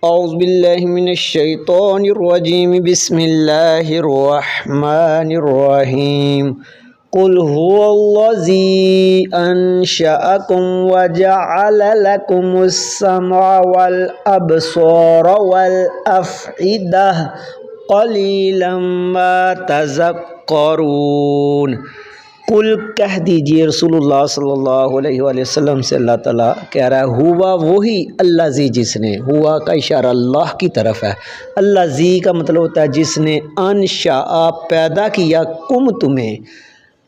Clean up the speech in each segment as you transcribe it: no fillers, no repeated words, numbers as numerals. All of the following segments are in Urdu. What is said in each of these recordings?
اعوذ باللہ من الشیطان الرجیم بسم اللہ الرحمن الرحیم قل هو الذی انشأکم وجعل لکم السمع والابصار والافئدہ قلیلا ما تذکرون۔ قل کہہ دیجئے رسول اللہ صلی اللہ علیہ وآلہ وسلم سے، اللہ تعالیٰ کہہ رہا ہے ہوا وہی اللہ زی جس نے، ہوا کا اشارہ اللہ کی طرف ہے، اللہ زی کا مطلب ہوتا ہے جس نے انشاء پیدا کیا کم تمہیں،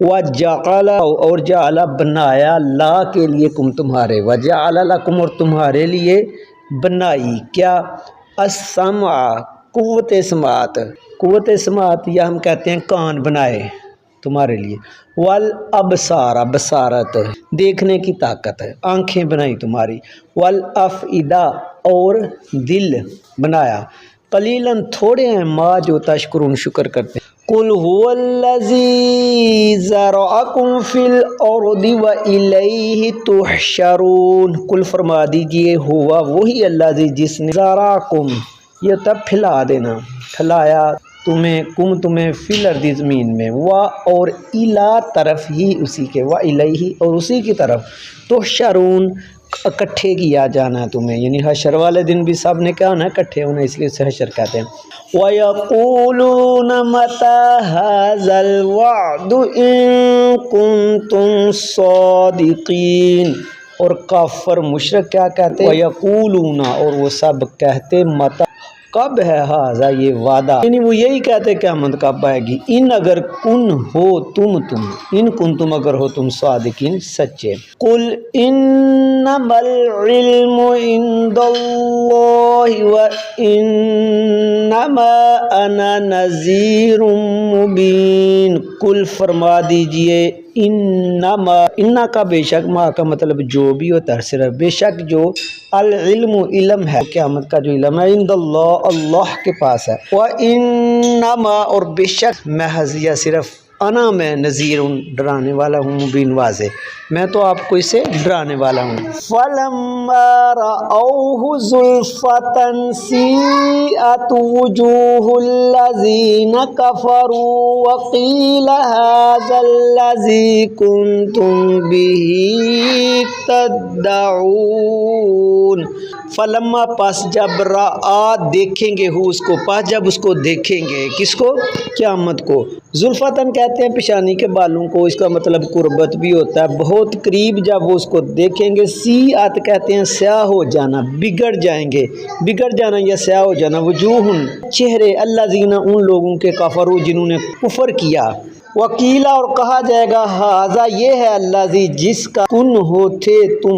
وجعل اور جعل بنایا لا کے لیے کم تمہارے، وجعل لکم اور تمہارے لیے بنائی کیا، السمع قوت سماعت، قوت سماعت یا ہم کہتے ہیں کان بنائے تمہارے لیے، والابصار بصارت دیکھنے کی طاقت ہے، آنکھیں بنائی تمہاری، والافئدہ اور دل بنایا، قلیلاً تھوڑے ہیں ما جو تشکرون شکر کرتے ہیں۔ قل هو الذی ذرأکم فی الارض والیہ تحشرون، قل فرما دیجئے ہوا وہی اللہ جس نے ذرأکم یہ تب پھیلا دینا، پھیلایا تمہیں کم تمہیں فی الارض زمین میں، اور الا طرف ہی اسی کے، الیہ اور اسی کی طرف تحشرون اکٹھے کیا جانا ہے تمہیں، یعنی حشر والے دن بھی سب نے کیا ہونا ہے اکٹھے ہونا، اس لیے اسے حشر کہتے ہیں۔ وَيَقُولُونَ مَتَى هَذَا الْوَعْدُ إِن كُنتُمْ صَادِقِينَ، اور کافر مشرک کیا کہتے ہیں، وَيَقُولُونَ اور وہ سب کہتے مَتَى کب ہے ہاذا یہ وعدہ، یعنی وہ یہی کہتے قیامت کب آئے گی، ان اگر کن ہو تم ان کن تم اگر ہو تم صادقین سچے۔ قل انما العلم عند اللہ وانما انا نذیر مبین، قل فرما دیجئے انما، انا کا بے شک، ما کا مطلب جو بھی ہوتا ہے صرف، بے شک جو، العلم علم ہے قیامت کا جو علم ہے، عند اللہ اللہ کے پاس ہے، وانما اور بے شک محض یا صرف، انا میں نذیر ڈرانے والا ہوں، مبین واضح، میں تو آپ کو اسے ڈرانے والا ہوں۔ فلما رأوه زلفة سیئت وجوہ الذین کفروا وقیل هذا الذی کنتم به تدعون۔ فلما پس جب رآ دیکھیں گے ہو اس کو، پس جب اس کو دیکھیں گے، کس کو، قیامت کو، زلفتن کہتے ہیں پیشانی کے بالوں کو، اس کا مطلب قربت بھی ہوتا ہے، بہت قریب جب وہ اس کو دیکھیں گے، سیئت کہتے ہیں سیاہ ہو جانا، بگڑ جائیں گے، بگڑ جانا یا سیاہ ہو جانا، وجوہن چہرے، الذین ان لوگوں کے کفروا جنہوں نے کفر کیا، وکیلا اور کہا جائے گا ہذا یہ ہے الذی جس کا کن ہو تھے تم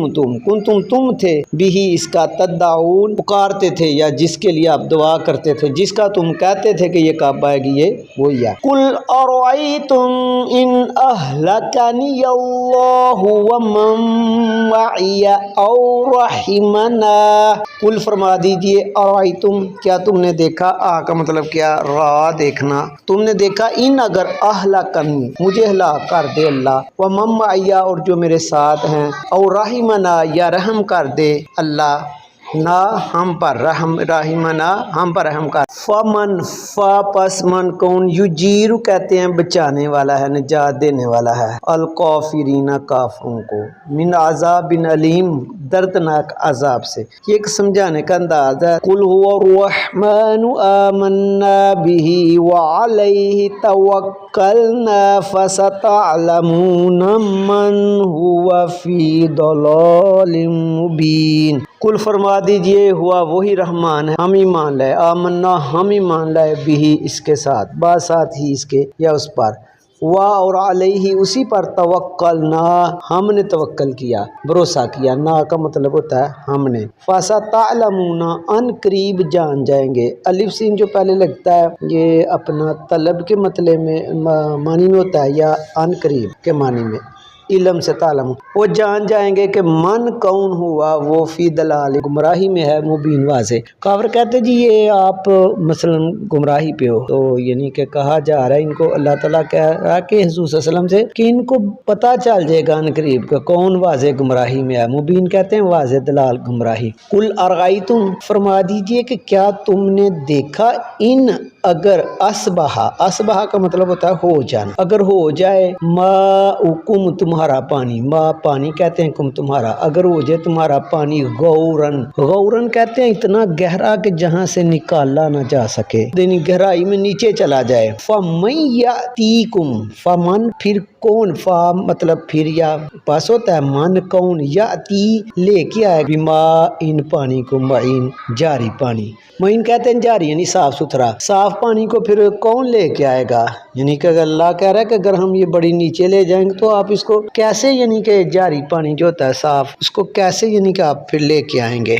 تم تھے بھی اس کا تدعون پکارتے تھے، یا جس کے لیے آپ دعا کرتے تھے، جس کا تم کہتے تھے کہ یہ کب آئے گی، یہ وہی ہے۔ قل ارأیتم ان اہلکنی اللہ ومن معی او رحمنا، قل فرما دیجئے ارأیتم کیا تم نے دیکھا، آ کا مطلب کیا، را دیکھنا، تم نے دیکھا، ان اگر اہلکنی مجھے ہلاک کر دے اللہ، ومن معی اور جو میرے ساتھ ہیں، او رحمنا یا رحم کر دے اللہ نہ ہم پر، رحمنا ہم پر رحم کر، فمن پس من کون، یجیر کہتے ہیں بچانے والا ہے، نجات دینے والا ہے، الکافرین کافروں کو، من عذاب علیم دردناک عذاب سے، یہ ایک سمجھانے کا انداز ہے۔ قل هو الرحمن آمنا به وعلیہ توکلنا فستعلمون من هو فی ضلال مبین، قل فرما دیجئے ہوا وہی رحمان ہے، ہم ایمان لائے، آمنا ہم ایمان لائے، بھی اس کے ساتھ، بعد ساتھ ہی اس کے یا اس پر، اور علیہ اسی پر توکلنا ہم نے توکل کیا، بھروسہ کیا، نا کا مطلب ہوتا ہے ہم نے، فستعلمون ان قریب جان جائیں گے، الف سین جو پہلے لگتا ہے یہ اپنا طلب کے مطلب میں معنی میں ہوتا ہے، یا ان قریب کے معنی میں، علم سے تعلم، وہ جان جائیں گے کہ من کون ہوا وہ فی دلال گمراہی میں ہے مبین واضح۔ کافر کہتے جی یہ آپ مثلا گمراہی پہ ہو، تو یعنی کہ کہا جا رہا ہے ان کو، اللہ تعالیٰ کہہ رہا ہے کہ حضور صلی اللہ علیہ وسلم سے کہ ان کو پتہ چل جائے گا ان قریب کہ کون واضح گمراہی میں ہے، مبین کہتے ہیں واضح دلال گمراہی۔ قل ارائیتم، فرما دیجئے کہ کیا تم نے دیکھا، ان اگر اصبح کا مطلب ہوتا ہے ہو جانا، اگر ہو جائے ماؤکم تمہارا پانی، ما پانی کہتے ہیں، کم تمہارا، اگر ہو جائے تمہارا پانی غورن کہتے ہیں اتنا گہرا کہ جہاں سے نکالا نہ جا سکے، یعنی گہرائی میں نیچے چلا جائے، فَمَن یَأْتِیکُم، فمن پھر کون، فا مطلب پھر یا پاس ہوتا ہے، من کون، یاتی لے کے آئے، بما ان پانی کو، معین جاری پانی، معین کہتے ہیں جاری یعنی صاف ستھرا، صاف پانی کو پھر کون لے کے آئے گا، یعنی کہ اللہ کہہ رہا ہے کہ اگر ہم یہ بڑی نیچے لے جائیں گے تو آپ اس کو کیسے، یعنی کہ جاری پانی جو ہوتا ہے صاف، اس کو کیسے یعنی کہ آپ پھر لے کے آئیں گے۔